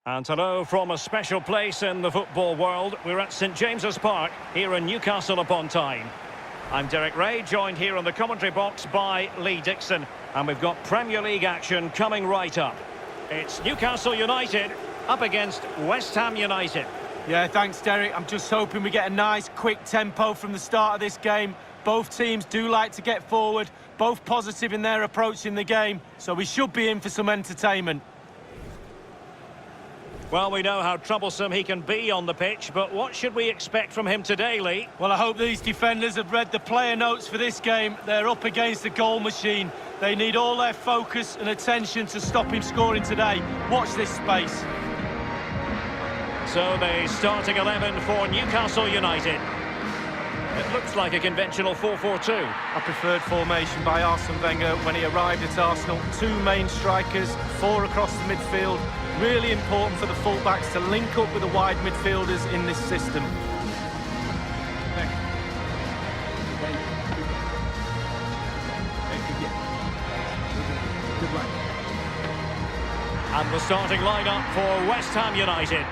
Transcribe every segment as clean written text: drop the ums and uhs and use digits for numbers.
And hello from a special place in the football world. We're at St James's Park, here in Newcastle upon Tyne. I'm Derek Ray, joined here on the commentary box by Lee Dixon. And we've got Premier League action coming right up. It's Newcastle United up against West Ham United. Yeah, thanks, Derek. I'm just hoping we get a nice, quick tempo from the start of this game. Both teams do like to get forward, both positive in their approach in the game, so we should be in for some entertainment. Well, we know how troublesome he can be on the pitch, but what should we expect from him today, Lee? Well, I hope these defenders have read the player notes for this game. They're up against the goal machine. They need all their focus and attention to stop him scoring today. Watch this space. So the starting 11 for Newcastle United. It looks like a conventional 4-4-2. A preferred formation by Arsene Wenger when he arrived at Arsenal. Two main strikers, four across the midfield. Really important for the fullbacks to link up with the wide midfielders in this system. And the starting lineup for West Ham United.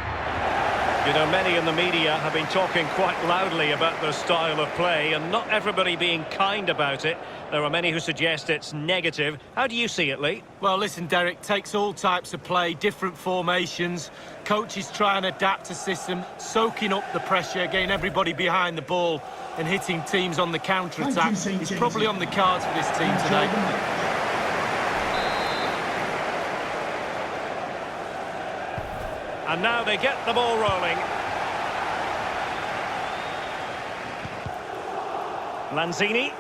You know, many in the media have been talking quite loudly about their style of play, and not everybody being kind about it. There are many who suggest it's negative. How do you see it, Lee? Well, listen, Derek, takes all types of play, different formations. Coaches try and adapt a system, soaking up the pressure, getting everybody behind the ball and hitting teams on the counter-attack. It's probably on the cards for this team today. And now they get the ball rolling. Lanzini.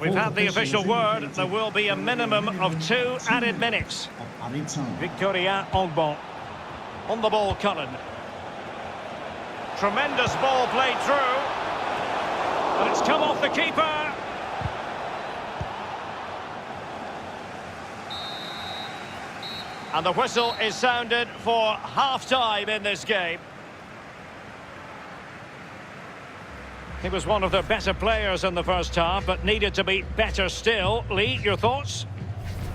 We've had the official word. There will be a minimum of 2 added minutes. Victoria Ogbon. On the ball, Cullen. Tremendous ball played through. But it's come off the keeper. And the whistle is sounded for half-time in this game. He was one of their better players in the first half, but needed to be better still. Lee, your thoughts?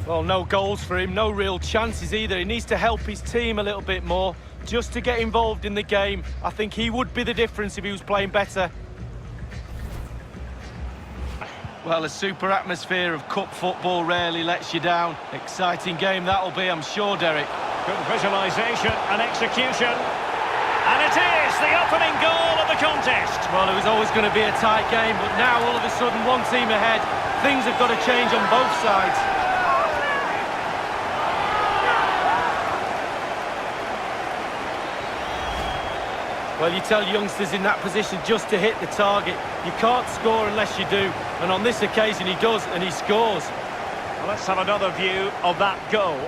Well, no goals for him, no real chances either. He needs to help his team a little bit more, just to get involved in the game. I think he would be the difference if he was playing better. Well, a super atmosphere of cup football rarely lets you down. Exciting game that'll be, I'm sure, Derek. Good visualisation and execution. And it is the opening goal of the contest. Well, it was always going to be a tight game, but now all of a sudden one team ahead. Things have got to change on both sides. Well, you tell youngsters in that position just to hit the target. You can't score unless you do. And on this occasion, he does, and he scores. Well, let's have another view of that goal.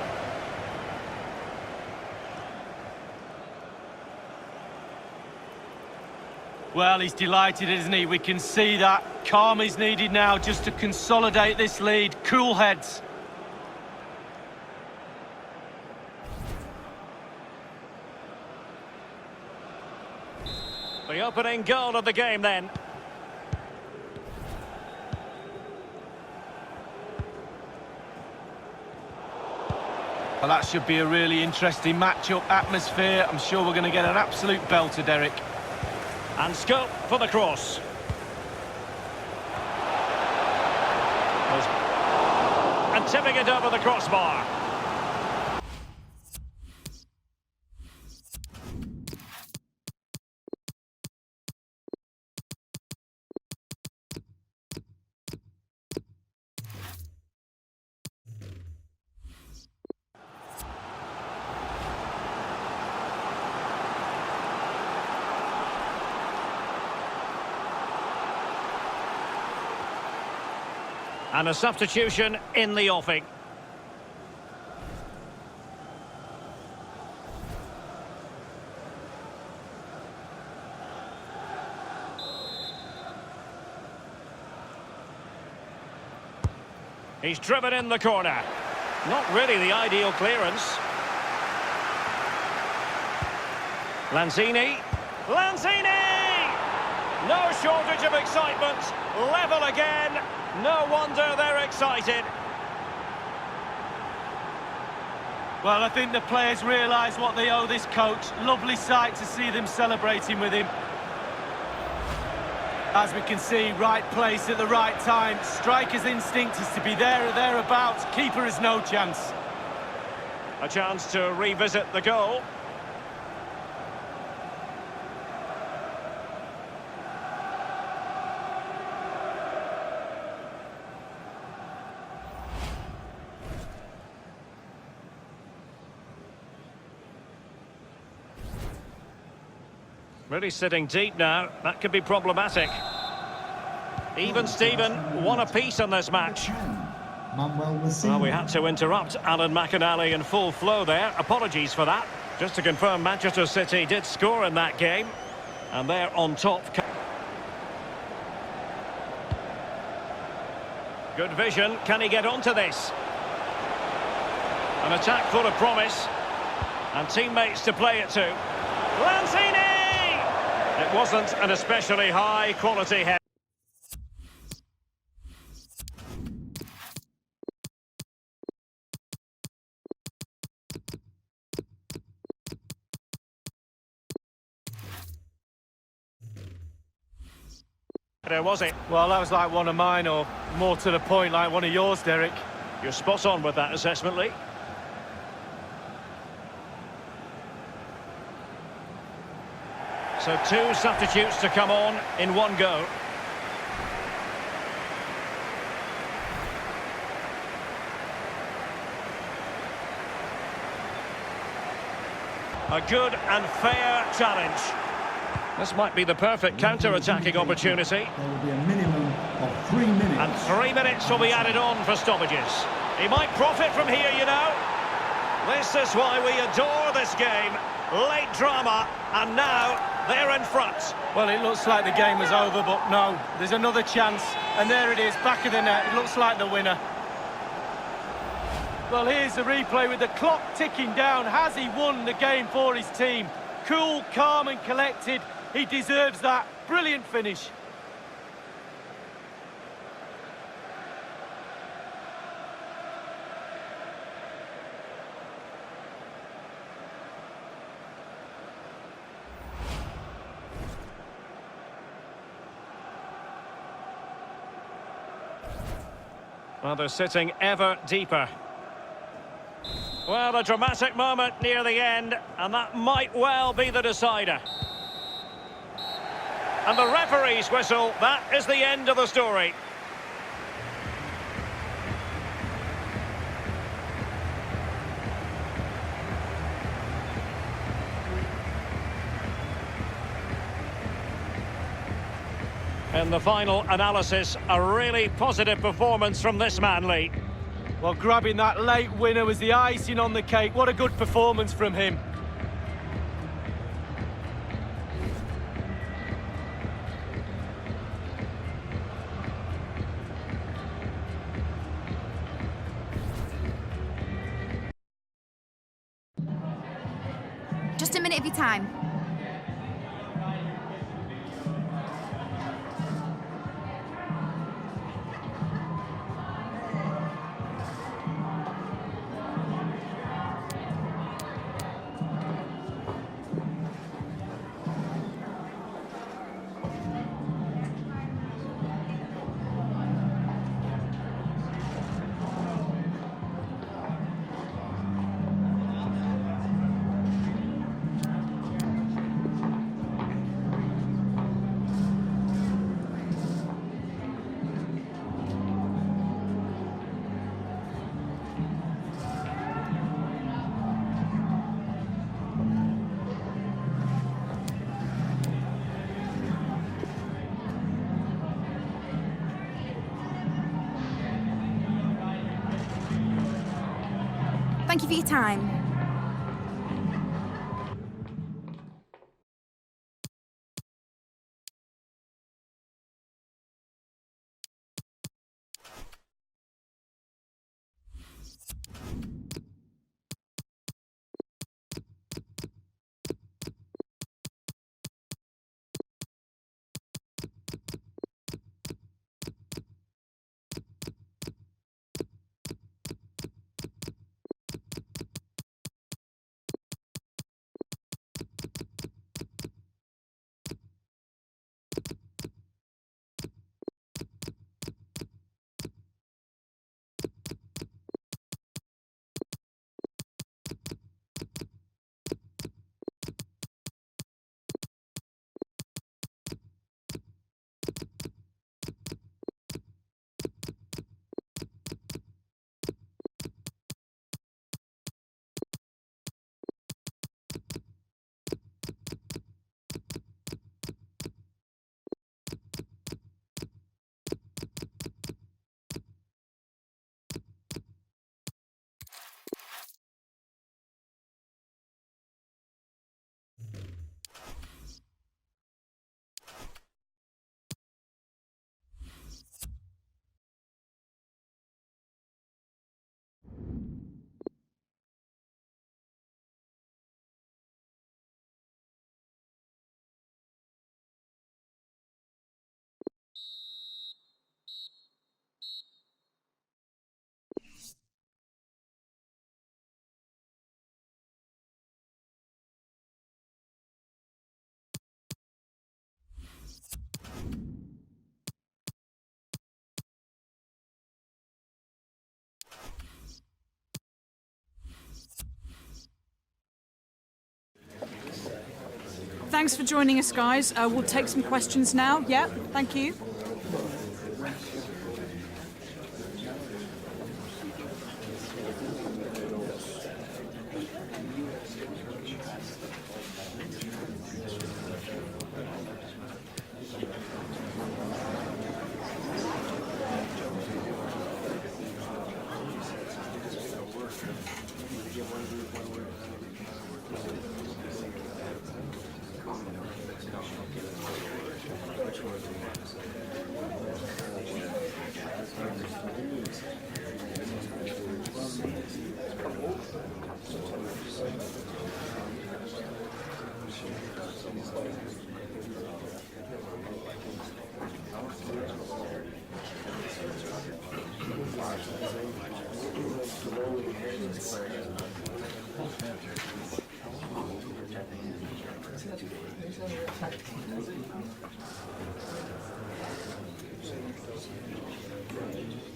Well, he's delighted, isn't he? We can see that. Calm is needed now just to consolidate this lead. Cool heads. The opening goal of the game then. Well, that should be a really interesting match-up atmosphere. I'm sure we're going to get an absolute belter, Derek. And scope for the cross. And tipping it over the crossbar. And a substitution in the offing. He's driven in the corner. Not really the ideal clearance. Lanzini. Lanzini! No shortage of excitement. Level again. No wonder they're excited. Well, I think the players realise what they owe this coach. Lovely sight to see them celebrating with him. As we can see, right place at the right time. Striker's instinct is to be there or thereabouts. Keeper has no chance. A chance to revisit the goal. Really sitting deep now. That could be problematic. Even Steven, one apiece in this match. Well, we had to interrupt Alan McInally in full flow there. Apologies for that. Just to confirm, Manchester City did score in that game. And they're on top. Good vision. Can he get onto this? An attack full of promise. And teammates to play it to. Lanzini! It wasn't an especially high-quality head. Was it? Well, that was like one of mine, or more to the point, like one of yours, Derek. You're spot on with that assessment, Lee. So two substitutes to come on in one go. A good and fair challenge. This might be the perfect counter-attacking opportunity. There will be a minimum of 3 minutes. And 3 minutes will be added on for stoppages. He might profit from here, you know. This is why we adore this game. Late drama, and now they're in front. Well, it looks like the game was over, but no, there's another chance. And there it is, back of the net. It looks like the winner. Well, here's the replay with the clock ticking down. Has he won the game for his team? Cool, calm and collected. He deserves that. Brilliant finish. Well, they're sitting ever deeper. Well, a dramatic moment near the end, and that might well be the decider. And the referee's whistle, that is the end of the story. In the final analysis, a really positive performance from this man, Lee. Well, grabbing that late winner was the icing on the cake. What a good performance from him. Just a minute of your time. Thank you for your time. Thanks for joining us, guys. We'll take some questions now. Yeah, thank you.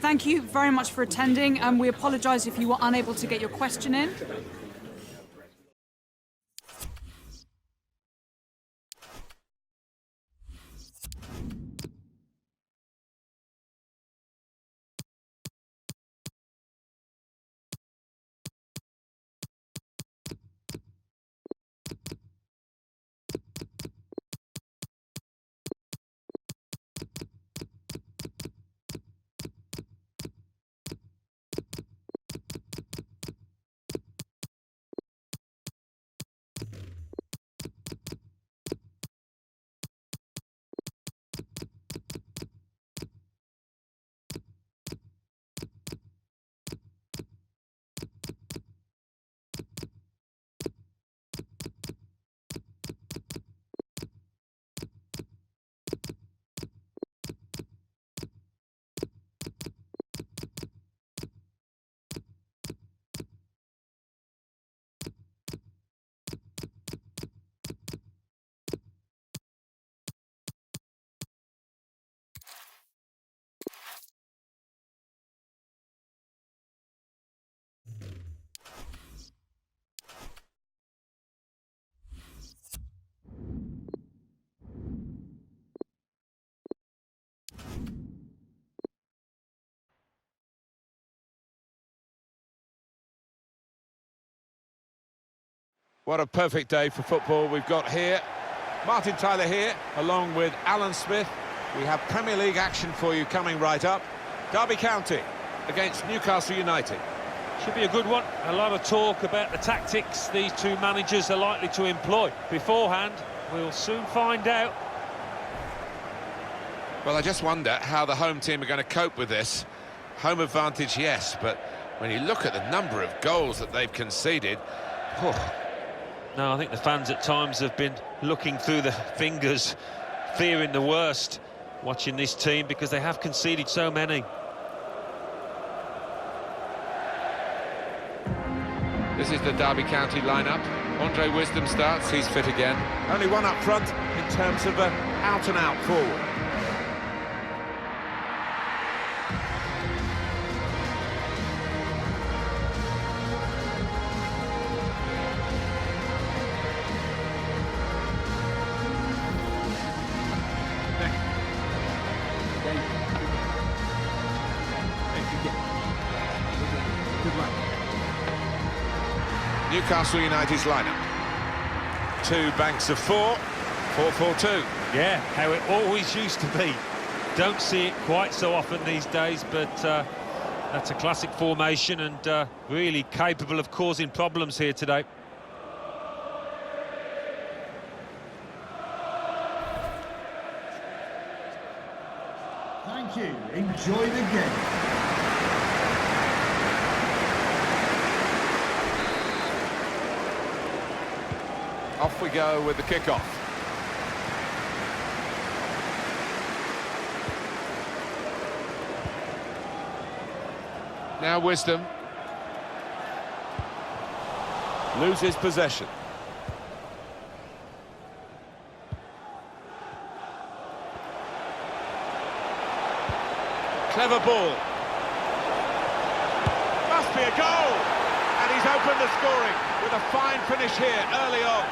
Thank you very much for attending, and we apologise if you were unable to get your question in. What a perfect day for football we've got here. Martin Tyler here, along with Alan Smith. We have Premier League action for you coming right up. Derby County against Newcastle United. Should be a good one. A lot of talk about the tactics these two managers are likely to employ. Beforehand, we'll soon find out. Well, I just wonder how the home team are going to cope with this. Home advantage, yes, but when you look at the number of goals that they've conceded... No, I think the fans at times have been looking through the fingers, fearing the worst, watching this team because they have conceded so many. This is the Derby County lineup. Andre Wisdom starts, he's fit again. Only one up front in terms of an out-and-out forward. Newcastle United's lineup. Two banks of four, 4-4-2. Yeah, how it always used to be. Don't see it quite so often these days, but that's a classic formation and really capable of causing problems here today. Thank you. Enjoy the game. Off we go with the kickoff. Now Wisdom. Loses possession. Clever ball. Must be a goal! And he's opened the scoring with a fine finish here early on.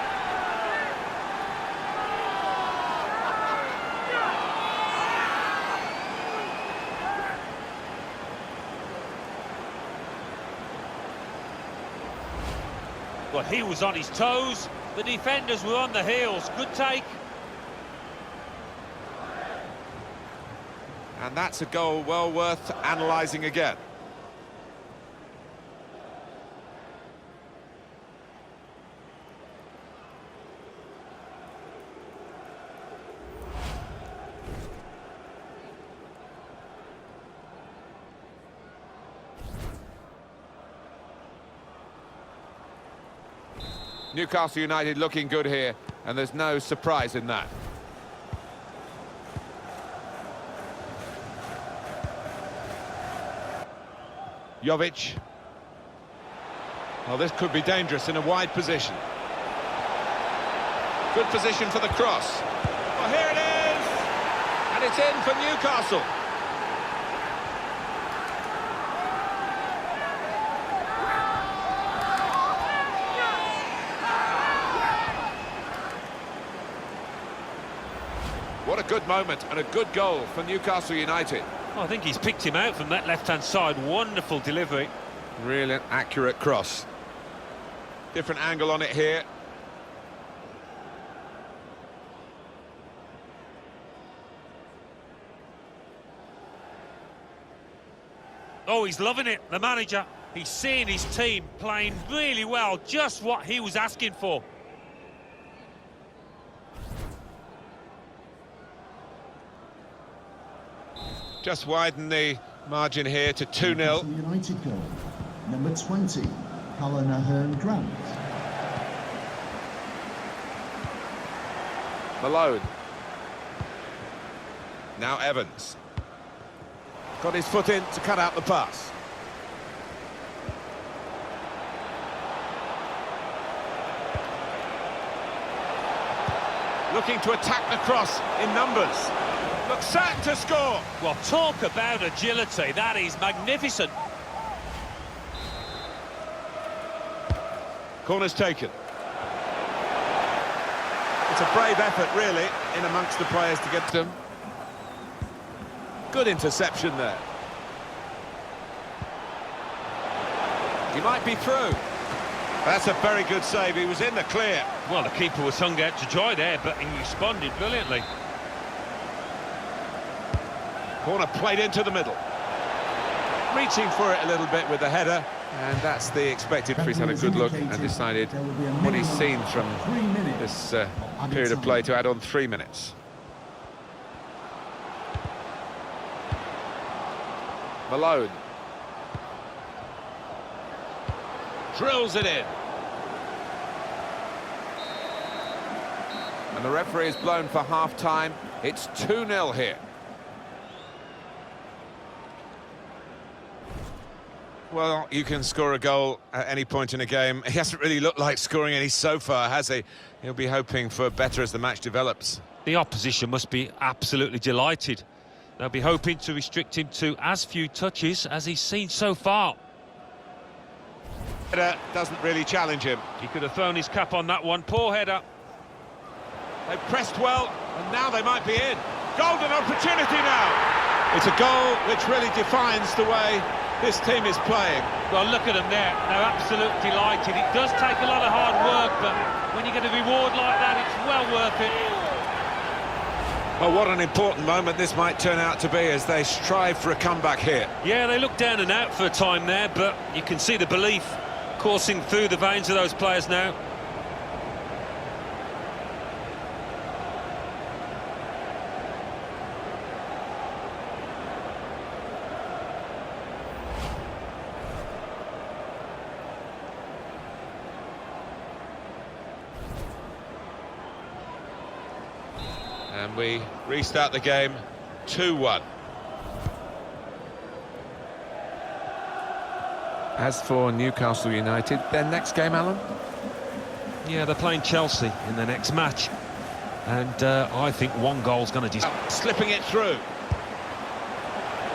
Well, he was on his toes. The defenders were on the heels. Good take. And that's a goal well worth analysing again. Newcastle United looking good here, and there's no surprise in that. Jovic. Well, this could be dangerous in a wide position. Good position for the cross. Well, here it is! And it's in for Newcastle. What a good moment and a good goal for Newcastle United. I think he's picked him out from that left-hand side. Wonderful delivery. Really accurate cross. Different angle on it here. Oh, he's loving it, the manager. He's seeing his team playing really well, just what he was asking for. Just widen the margin here to 2-0. Newcastle United goal. Number 20, Colin Ahern Grant. Malone. Now Evans. Got his foot in to cut out the pass. Looking to attack the cross in numbers. Looks set to score. Well, talk about agility. That is magnificent. Corner's taken. It's a brave effort, really, in amongst the players to get them. Good interception there. He might be through. That's a very good save. He was in the clear. Well, the keeper was hung out to dry there, but he responded brilliantly. Corner played into the middle. Reaching for it a little bit with the header, and that's the expected. He's had a good look and decided what he's seen from this period of play to add on 3 minutes. Malone. Drills it in. And the referee is blown for half-time. It's 2-0 here. Well, you can score a goal at any point in a game. He hasn't really looked like scoring any so far, has he? He'll be hoping for better as the match develops. The opposition must be absolutely delighted. They'll be hoping to restrict him to as few touches as he's seen so far. Header doesn't really challenge him. He could have thrown his cap on that one. Poor header. They pressed well, and now they might be in. Golden opportunity now. It's a goal which really defines the way this team is playing. Well, look at them there. They're absolutely delighted. It does take a lot of hard work, but when you get a reward like that, it's well worth it. Well, what an important moment this might turn out to be as they strive for a comeback here. Yeah, they look down and out for a time there, but you can see the belief coursing through the veins of those players now. And we restart the game 2-1. As for Newcastle United, their next game, Alan? Yeah, they're playing Chelsea in their next match. And I think one goal's going to... Slipping it through.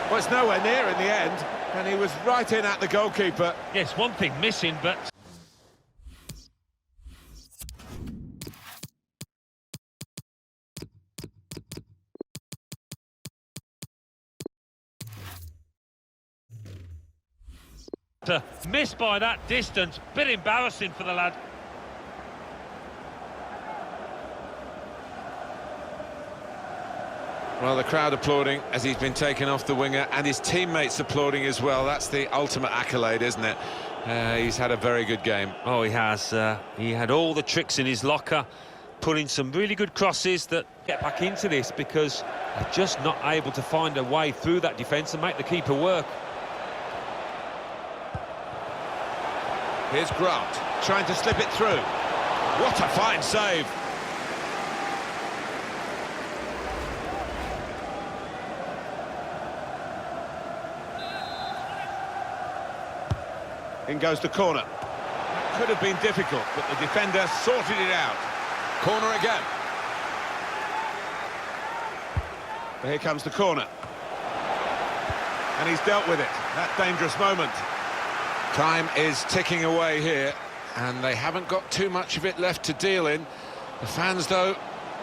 Well, it's nowhere near in the end, and he was right in at the goalkeeper. Yes, one thing missing, but... To miss by that distance, bit embarrassing for the lad. Well, the crowd applauding as he's been taken off the winger, and his teammates applauding as well. That's the ultimate accolade, isn't it? He's had a very good game. Oh, he has. He had all the tricks in his locker, putting some really good crosses that get back into this, because they're just not able to find a way through that defence and make the keeper work. Here's Grant, trying to slip it through. What a fine save! In goes the corner. That could have been difficult, but the defender sorted it out. Corner again. But here comes the corner. And he's dealt with it. That dangerous moment. Time is ticking away here, and they haven't got too much of it left to deal in. The fans, though,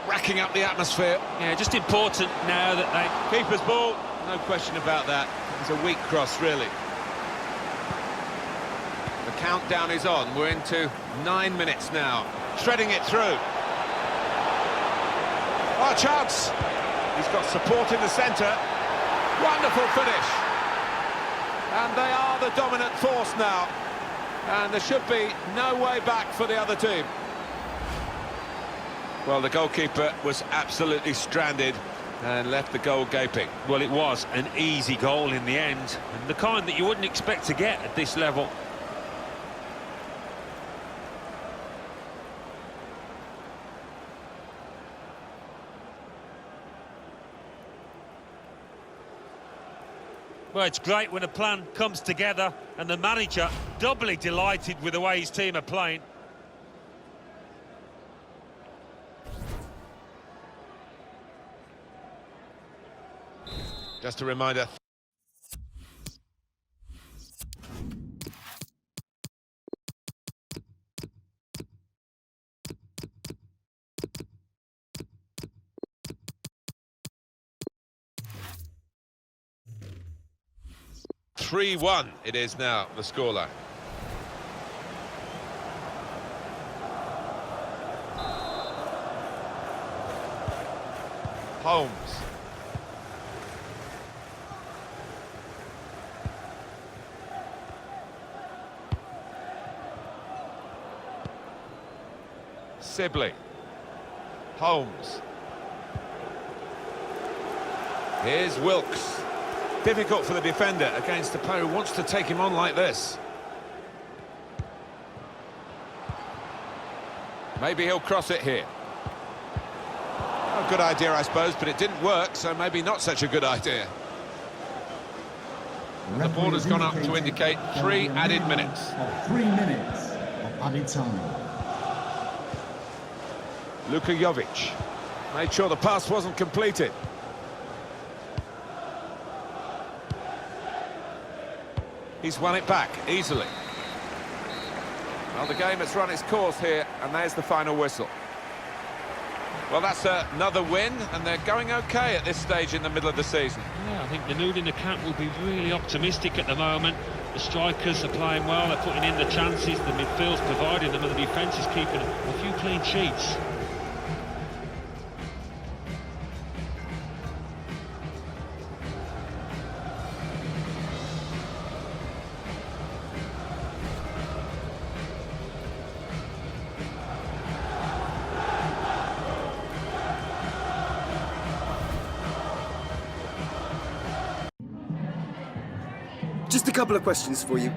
racking up the atmosphere. Yeah, just important now that they... Keeper's ball, no question about that. It's a weak cross, really. The countdown is on. We're into 9 minutes now. Threading it through. Oh, chance! He's got support in the centre. Wonderful finish. And they are the dominant force now. And there should be no way back for the other team. Well, the goalkeeper was absolutely stranded and left the goal gaping. Well, it was an easy goal in the end, and the kind that you wouldn't expect to get at this level. Well, it's great when a plan comes together, and the manager doubly delighted with the way his team are playing. Just a reminder. (3-1) it is now, the scoreline. Holmes. Sibley. Holmes. Here's Wilkes. Difficult for the defender against the player who wants to take him on like this. Maybe he'll cross it here. A good idea, I suppose, but it didn't work, so maybe not such a good idea. The ball has gone up to indicate 3 added minutes. 3 minutes of added time. Luka Jovic made sure the pass wasn't completed. He's won it back easily. Well, the game has run its course here, and there's the final whistle. Well, that's another win, and they're going okay at this stage in the middle of the season. Yeah, I think the mood in the camp will be really optimistic at the moment. The strikers are playing well, they're putting in the chances, the midfield's providing them, and the defence is keeping a few clean sheets. Just a couple of questions for you.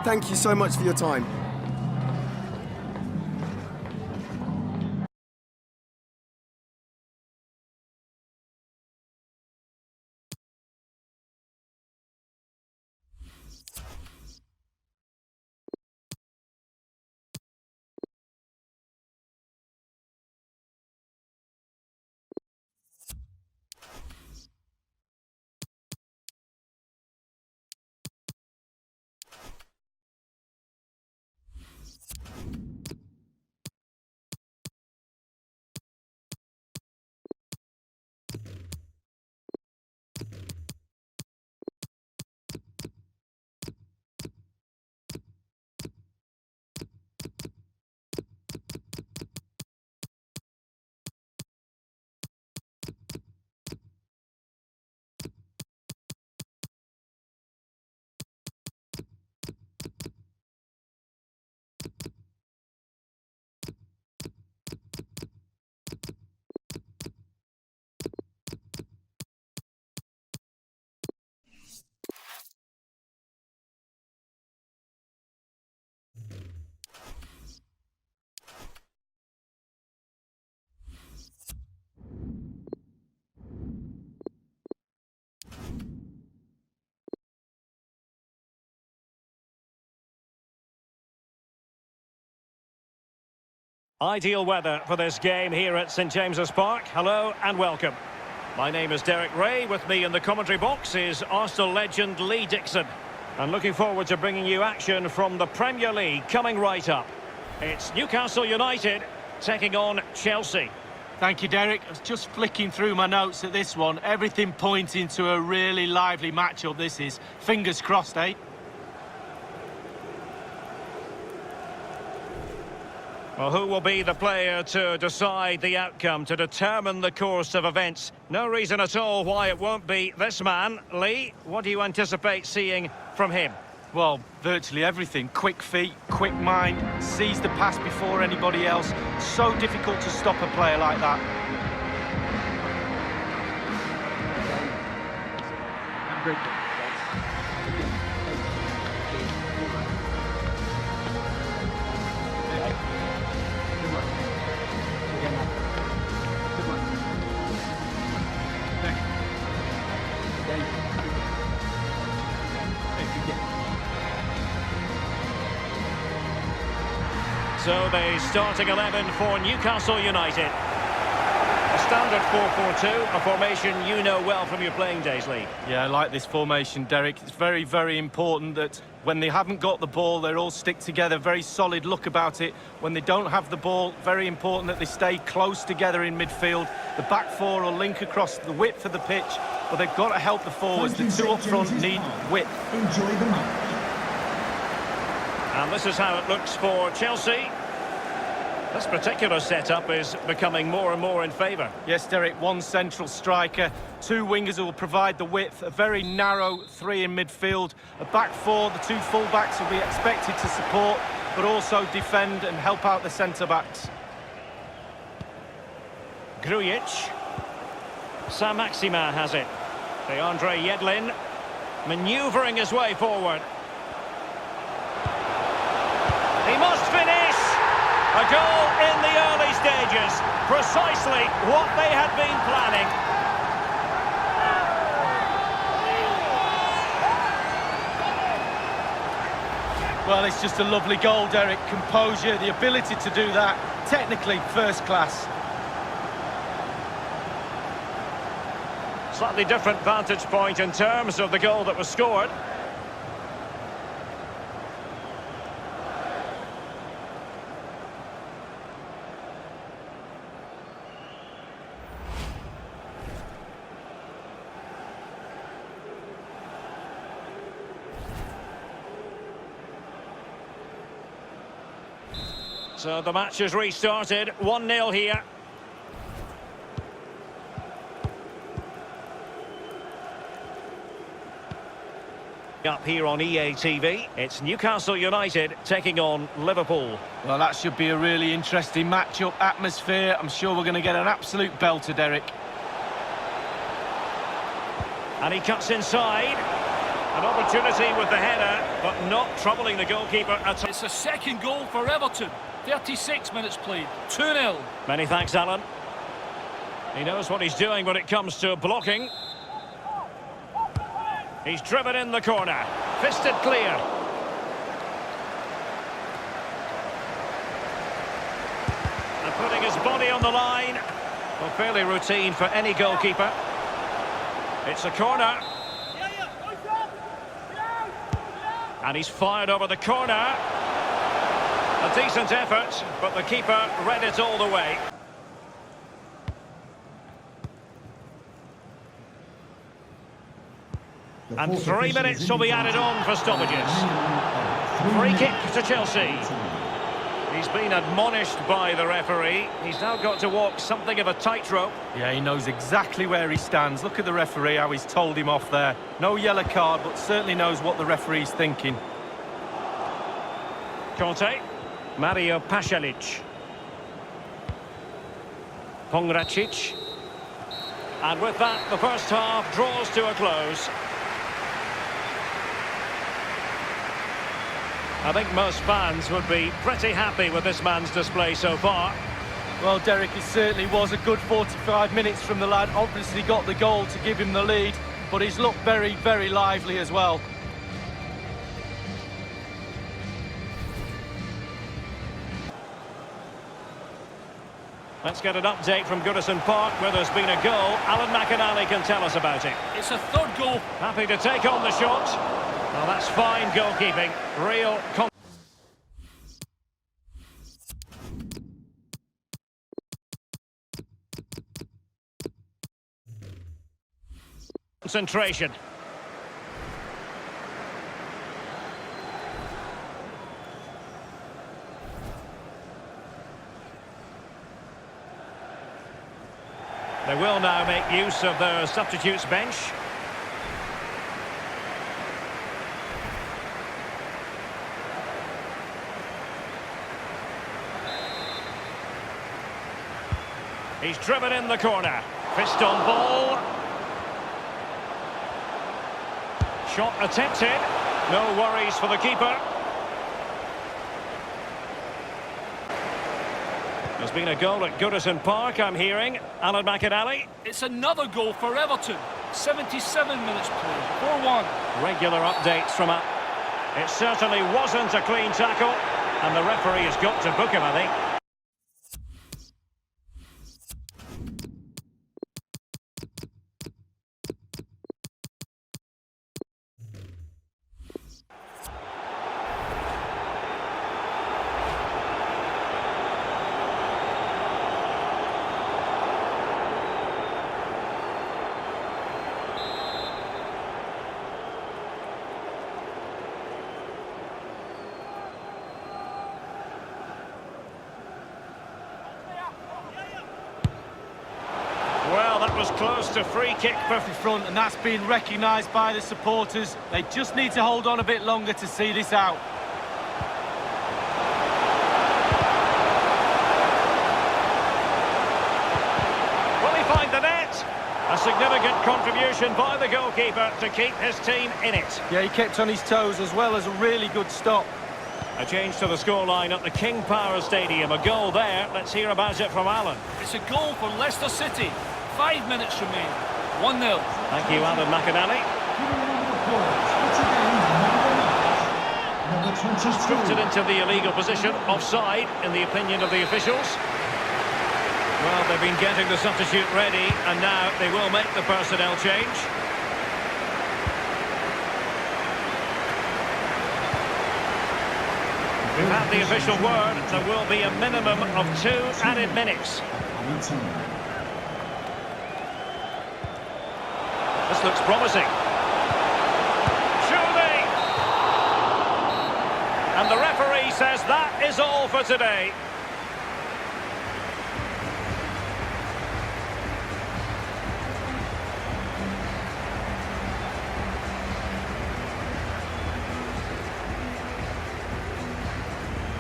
Thank you so much for your time. Ideal weather for this game here at St James's Park. Hello and welcome. My name is Derek Ray. With me in the commentary box is Arsenal legend Lee Dixon. And looking forward to bringing you action from the Premier League coming right up. It's Newcastle United taking on Chelsea. Thank you, Derek. I was just flicking through my notes at this one. Everything pointing to a really lively matchup this is. Fingers crossed, eh? Well, who will be the player to decide the outcome, to determine the course of events? No reason at all why it won't be this man. Lee, what do you anticipate seeing from him? Well, virtually everything. Quick feet, quick mind, sees the pass before anybody else. So difficult to stop a player like that. So the starting 11 for Newcastle United. A standard 4-4-2, a formation you know well from your playing days, Lee. Yeah, I like this formation, Derek. It's very, very important that when they haven't got the ball, they all stick together. Very solid look about it. When they don't have the ball, very important that they stay close together in midfield. The back four will link across the width of the pitch, but they've got to help the forwards. The two up front need width. Enjoy the match. And this is how it looks for Chelsea. This particular setup is becoming more and more in favour. Yes, Derek, one central striker, two wingers who will provide the width, a very narrow three in midfield, a back four, the two full-backs will be expected to support, but also defend and help out the centre-backs. Grujic. Saint-Maximin has it. DeAndre Yedlin manoeuvring his way forward. He must finish! A goal in the early stages. Precisely what they had been planning. Well, it's just a lovely goal, Derek. Composure, the ability to do that. Technically, first class. Slightly different vantage point in terms of the goal that was scored. So the match has restarted, 1-0 here. Up here on EA TV, it's Newcastle United taking on Liverpool. Well, that should be a really interesting matchup, atmosphere. I'm sure we're going to get an absolute belter, Derek. And he cuts inside. An opportunity with the header, but not troubling the goalkeeper at all. It's a second goal for Everton. 36 minutes played. 2-0. Many thanks, Alan. He knows what he's doing when it comes to blocking. He's driven in the corner. Fisted clear. And putting his body on the line. Well, fairly routine for any goalkeeper. It's a corner. And he's fired over the corner. A decent effort, but the keeper read it all the way. And 3 minutes will be added on for stoppages. Free kick to Chelsea. He's been admonished by the referee. He's now got to walk something of a tightrope. Yeah, he knows exactly where he stands. Look at the referee, how he's told him off there. No yellow card, but certainly knows what the referee's thinking. Conte. Mario Pasalic. Pongracic. And with that, the first half draws to a close. I think most fans would be pretty happy with this man's display so far. Well, Derek, it certainly was a good 45 minutes from the lad. Obviously got the goal to give him the lead, but he's looked very, very lively as well. Let's get an update from Goodison Park, where there's been a goal. Alan McInally can tell us about it. It's a third goal. Happy to take on the shot. Well, that's fine goalkeeping. Real concentration. They will now make use of their substitutes bench. He's driven in the corner. Fist on ball. Shot attempted. No worries for the keeper. There's been a goal at Goodison Park, I'm hearing. Alan McInally. It's another goal for Everton. 77 minutes played. 4-1. Regular updates from up. It certainly wasn't a clean tackle, and the referee has got to book him, I think. Well, that was close to free kick for Front, and that's been recognised by the supporters. They just need to hold on a bit longer to see this out. Will he find the net? A significant contribution by the goalkeeper to keep his team in it. Yeah, he kept on his toes as well as a really good stop. A change to the scoreline at the King Power Stadium. A goal there. Let's hear about it from Alan. It's a goal for Leicester City. 5 minutes remain. 1-0. Thank you, Alan McInally. Drifted into the illegal position, offside, in the opinion of the officials. Well, they've been getting the substitute ready, and now they will make the personnel change. We've had the official word. There will be a minimum of 2 added minutes. This looks promising. Surely! And the referee says that is all for today.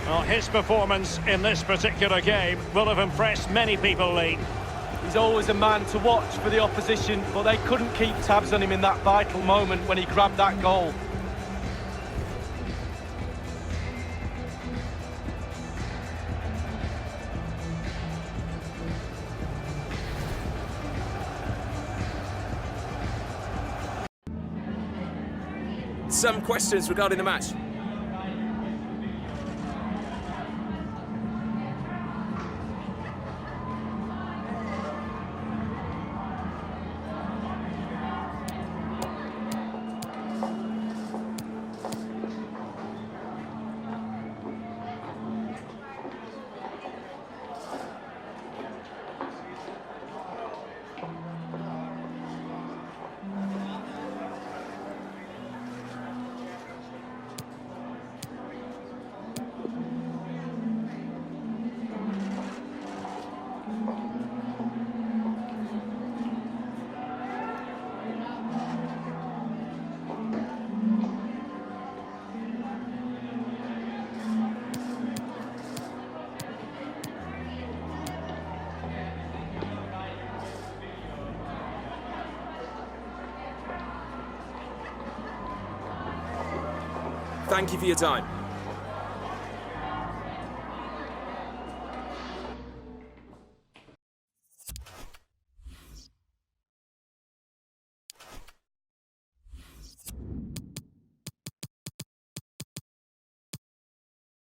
Well, his performance in this particular game will have impressed many people, Lee. He's He's always a man to watch for the opposition, but they couldn't keep tabs on him in that vital moment when he grabbed that goal. Some questions regarding the match. Thank you for your time.